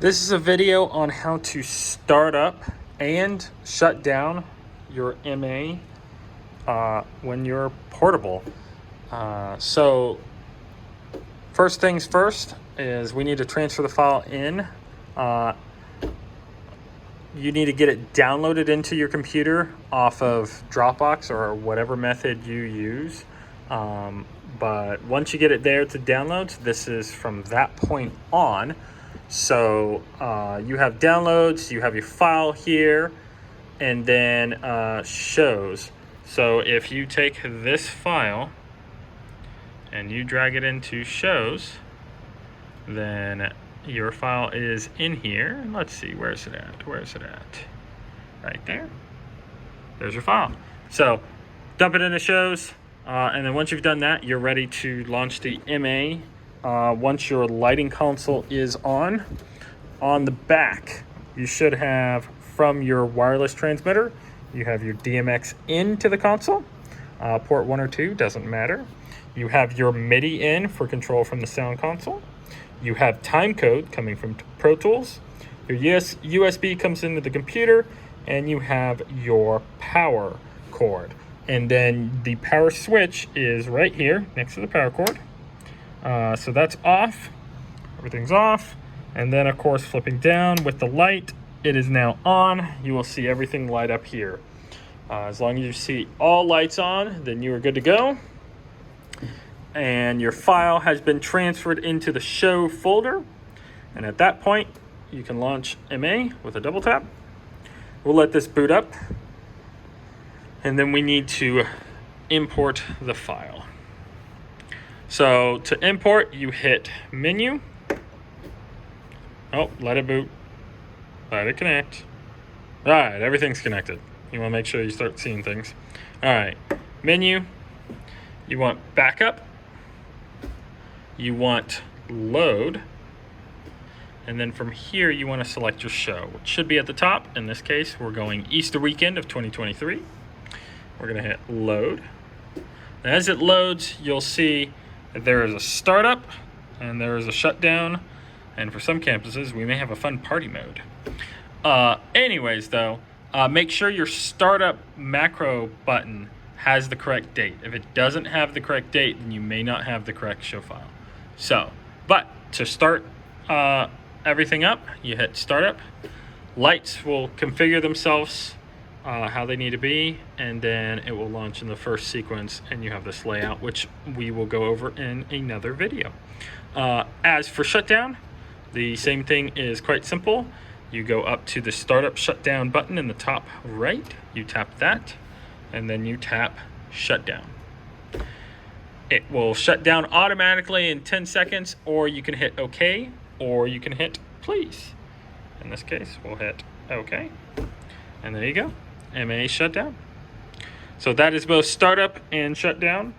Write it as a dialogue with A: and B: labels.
A: This is a video on how to start up and shut down your MA when you're portable. So first things first is we need to transfer the file in. You need to get it downloaded into your computer off of Dropbox or whatever method you use. But once you get it there to download, this is from that point on. So you have downloads, you have your file here, and then shows. So if you take this file and you drag it into shows, then your file is in here. Let's see, where's it at? Right there. There's your file. So dump it into shows, and then once you've done that, you're ready to launch the MA. Once your lighting console is on the back, you should have from your wireless transmitter, you have your DMX into the console, port 1 or 2, doesn't matter. You have your MIDI in for control from the sound console. You have time code coming from Pro Tools. Your USB comes into the computer, and you have your power cord. And then the power switch is right here next to the power cord. So that's off. Everything's off. And then, of course, flipping down with the light, it is now on. You will see everything light up here. As long as you see all lights on, then you are good to go. And your file has been transferred into the show folder. And at that point, you can launch MA with a double tap. We'll let this boot up. And then we need to import the file. So to import, you hit menu. Oh, let it boot. Let it connect. All right, everything's connected. You want to make sure you start seeing things. All right, menu. You want backup. You want load. And then from here, you want to select your show, which should be at the top. In this case, we're going Easter weekend of 2023. We're going to hit load. And as it loads, you'll see that there is a startup and there is a shutdown. And for some campuses, we may have a fun party mode. Anyways, though, make sure your startup macro button has the correct date. If it doesn't have the correct date, then you may not have the correct show file. So, but to start everything up, you hit startup. Lights will configure themselves how they need to be, and then it will launch in the first sequence, and you have this layout, which we will go over in another video. As for shutdown, the same thing is quite simple. You go up to the startup shutdown button in the top right, you tap that, and then you tap shutdown. It will shut down automatically in 10 seconds, or you can hit OK, or you can hit please. In this case, we'll hit OK. And there you go, MA shutdown. So that is both startup and shutdown.